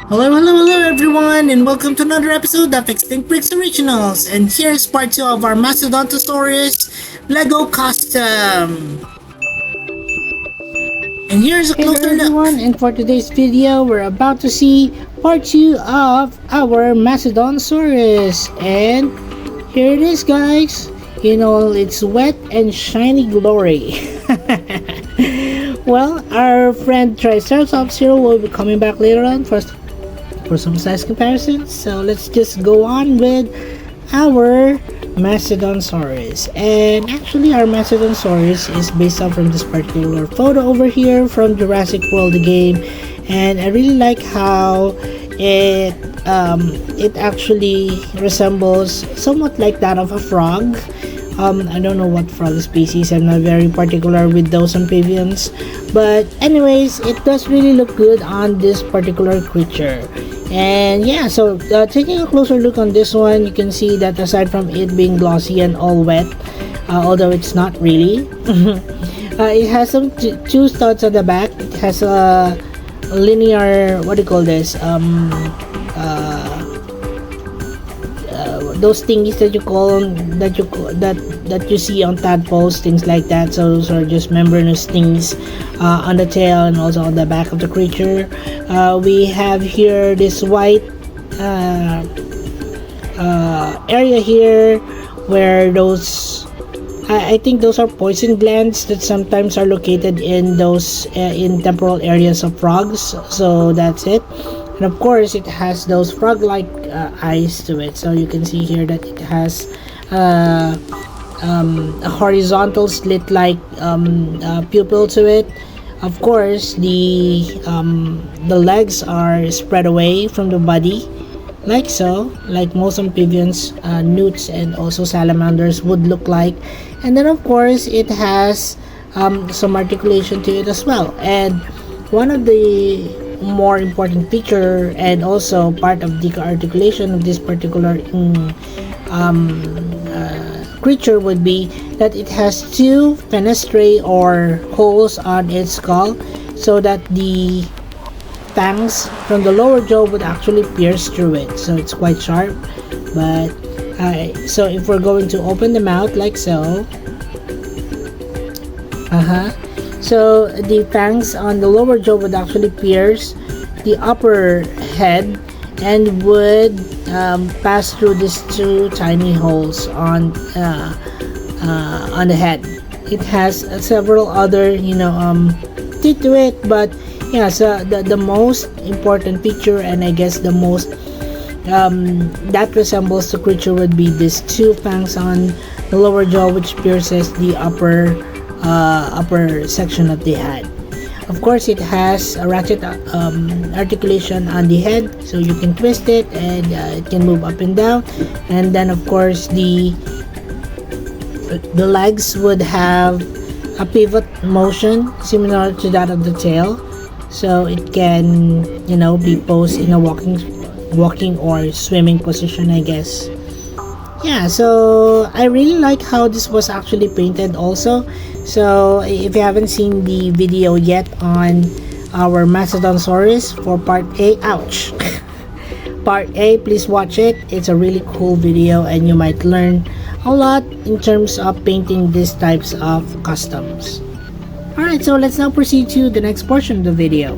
Hello everyone, and welcome to another episode of Extinct Bricks Originals. And here's part 2 of our Mastodontosaurus Lego Custom. And here's a closer look. Everyone, and for today's video, we're about to see part 2 of our Macedonsaurus. And here it is, guys, in all its wet and shiny glory. Well, our friend Triceratops here will be coming back later on for some size comparisons. So let's just go on with our Macedonsaurus. And actually, our Macedonsaurus is based off from this particular photo over here from Jurassic World, the game. And I really like how it actually resembles somewhat like that of a frog. I don't know what frog species. I'm not very particular with those amphibians, but anyways, it does really look good on this particular creature. And yeah, so taking a closer look on this one, you can see that aside from it being glossy and all wet, although it's not really, it has some two studs on the back. It has a linear, what do you call this, those thingies that you call that you see on tadpoles, things like that. So those are just membranous things on the tail and also on the back of the creature. We have here this white area here where those I think those are poison glands that sometimes are located in those in temporal areas of frogs. So that's it. And of course, it has those frog-like eyes to it. So you can see here that it has a horizontal slit-like pupil to it. Of course, the legs are spread away from the body, like so, like most amphibians, newts, and also salamanders would look like. And then, of course, it has some articulation to it as well. And one of the more important feature and also part of the articulation of this particular creature would be that it has two fenestrae or holes on its skull, so that the fangs from the lower jaw would actually pierce through it. So it's quite sharp. But so if we're going to open the mouth like so, so the fangs on the lower jaw would actually pierce the upper head and would pass through these two tiny holes on the head. It has several other, teeth to it, but yeah. So the most important feature, and I guess the most that resembles the creature, would be these two fangs on the lower jaw, which pierces the upper section of the head. Of course, it has a ratchet articulation on the head, so you can twist it and it can move up and down. And then, of course, the legs would have a pivot motion similar to that of the tail, so it can, be posed in a walking or swimming position, I guess. Yeah, so I really like how this was actually painted also. So if you haven't seen the video yet on our Macedonsaurus for part A, ouch, part A, please watch it. It's a really cool video and you might learn a lot in terms of painting these types of customs. Alright, so let's now proceed to the next portion of the video.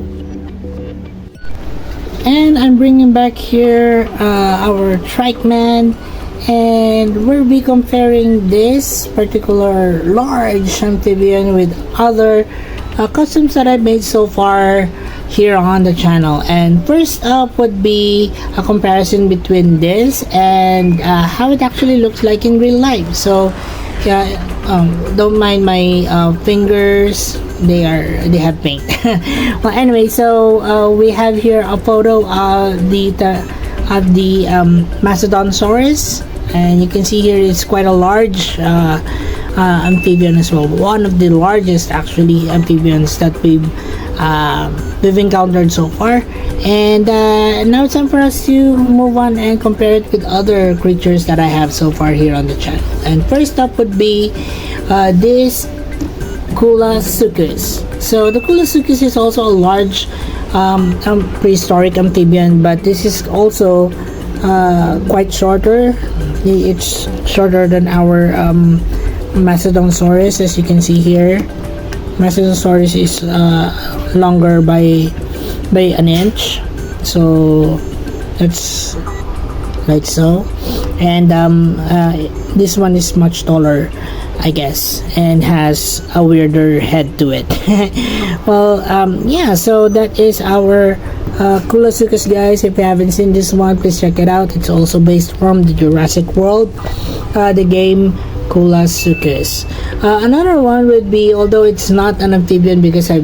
And I'm bringing back here our trike man, and we'll be comparing this particular large amphibian with other customs that I've made so far here on the channel. And first up would be a comparison between this and how it actually looks like in real life. So yeah, don't mind my fingers, they have paint. Well, anyway, so we have here a photo of the Macedonsaurus, and you can see here it's quite a large amphibian as well. One of the largest actually amphibians that we've encountered so far. And now it's time for us to move on and compare it with other creatures that I have so far here on the channel. And first up would be this KOOLASUCHUS. So the KOOLASUCHUS is also a large prehistoric amphibian, but this is also quite shorter. It's shorter than our Macedonsaurus, as you can see here. Macedonsaurus is longer by an inch, so that's like so. And this one is much taller, I guess, and has a weirder head to it. Well, yeah, so that is our KOOLASUCHUS, guys. If you haven't seen this one, please check it out. It's also based from the Jurassic World, the game KOOLASUCHUS. Another one would be, although it's not an amphibian because I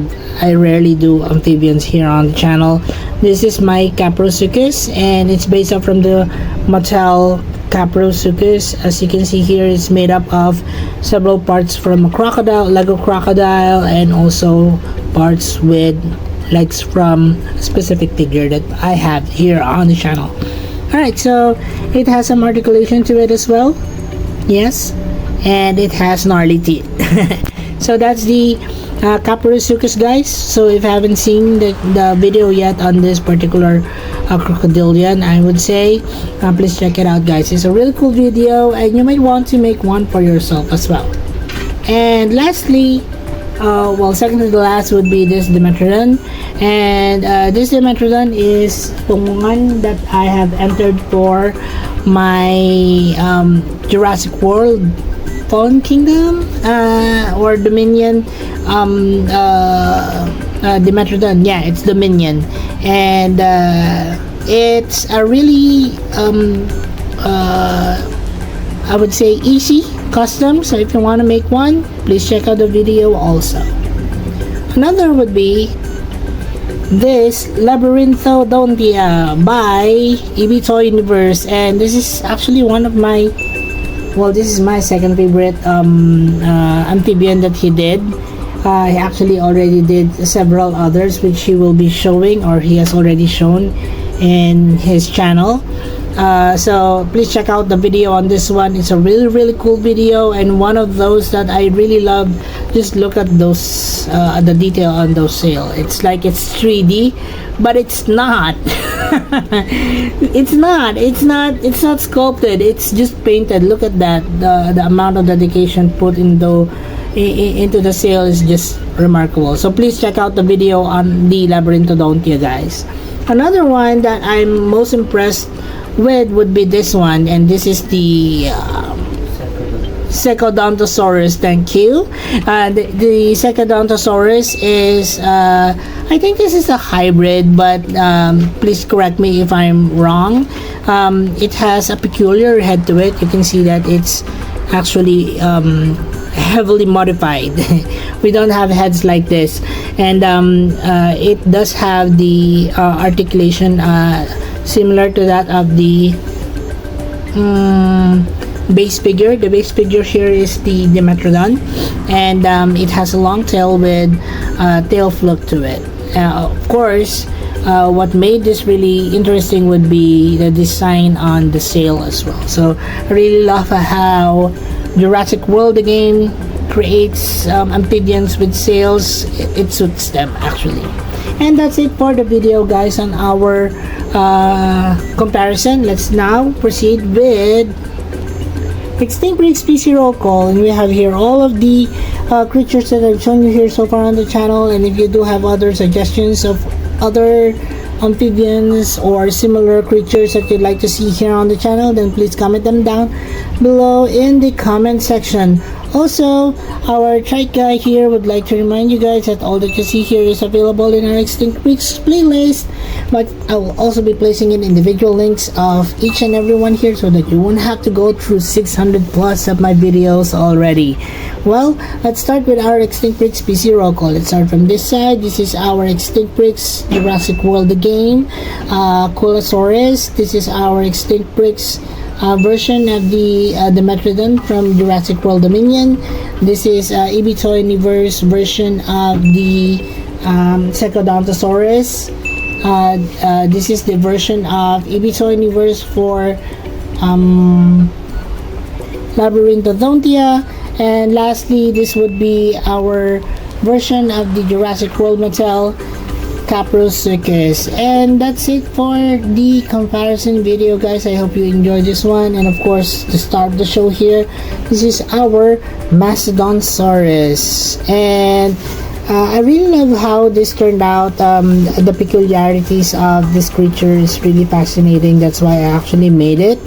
rarely do amphibians here on the channel, this is my KAPROSUCHUS, and it's based up from the Mattel KAPROSUCHUS. As you can see here, it's made up of several parts from a crocodile, Lego crocodile, and also parts with legs from a specific figure that I have here on the channel. Alright, so it has some articulation to it as well. Yes, and it has gnarly teeth. So that's the KAPROSUCHUS, guys. So if you haven't seen the video yet on this particular crocodilian, I would say please check it out, guys. It's a really cool video, and you might want to make one for yourself as well. And lastly, well, second to the last would be this Dimetrodon, and this Dimetrodon is the one that I have entered for my Jurassic World Fallen Kingdom or Dominion Dimetrodon. Yeah, it's Dominion, and it's a really I would say easy custom. So if you want to make one, please check out the video also. Another would be this LABYRINTHODONTIA by EB Toy Universe, and this is actually one of my, well, this is my second favorite amphibian that he did. He actually already did several others which he will be showing, or he has already shown in his channel. So please check out the video on this one. It's a really cool video, and one of those that I really love. Just look at those the detail on those sail. It's like it's 3D, but it's not. it's not sculpted. It's just painted. Look at that. The amount of dedication put into the sail is just remarkable. So please check out the video on the LABYRINTHODONTIA, guys. Another one that I'm most impressed with would be this one, and this is the SECODONTOSAURUS. Thank you. The SECODONTOSAURUS is I think this is a hybrid, but please correct me if I'm wrong. It has a peculiar head to it. You can see that it's actually heavily modified. We don't have heads like this, and it does have the articulation similar to that of the base figure. The base figure here is the Dimetrodon, and it has a long tail with tail fluke to it. Of course, what made this really interesting would be the design on the sail as well. So I really love how Jurassic World, the game, creates amphibians with sails. It suits them actually. And that's it for the video, guys, on our comparison. Let's now proceed with Extinct Breed Species Roll Call, and we have here all of the creatures that I've shown you here so far on the channel. And if you do have other suggestions of other amphibians or similar creatures that you'd like to see here on the channel, then please comment them down below in the comment section. Also, our trike guy here would like to remind you guys that all that you see here is available in our Extinct Breeds playlist, but I will also be placing in individual links of each and every one here so that you won't have to go through 600 plus of my videos already. Well, let's start with our Extinct Breeds species roll call. Let's start from this side. This is our Extinct Breeds Jurassic World, the game, KOOLASUCHUS. This is our Extinct Breeds version of the Dimetrodon from Jurassic World Dominion. This is EB Toy Universe version of the SECODONTOSAURUS. This is the version of EB Toy Universe for LABYRINTHODONTIA, And lastly, this would be our version of the Jurassic World Mattel KAPROSUCHUS. And that's it for the comparison video, guys. I hope you enjoyed this one. And of course, to start the show here, this is our Macedonsaurus. And I really love how this turned out. The peculiarities of this creature is really fascinating. That's why I actually made it.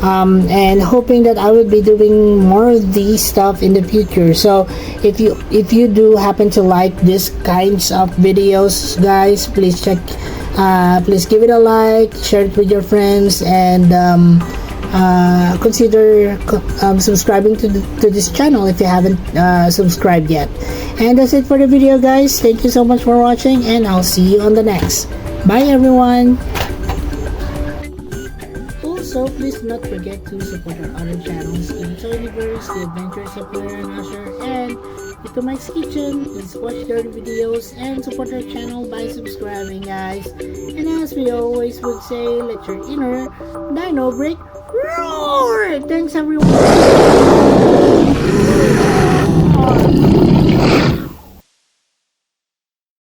And hoping that I would be doing more of these stuff in the future. So if you do happen to like this kinds of videos, guys, please please give it a like, share it with your friends, and consider subscribing to this channel if you haven't subscribed yet. And that's it for the video, guys. Thank you so much for watching, and I'll see you on the next. Bye, everyone. Also, please do not forget to support our other channels, in Toy Universe, The Adventures of Allan Ignacio, and Ito Mike's Kitchen. Please watch their videos and support our channel by subscribing, guys. And as we always would say, let your inner dino break roar! Thanks, everyone.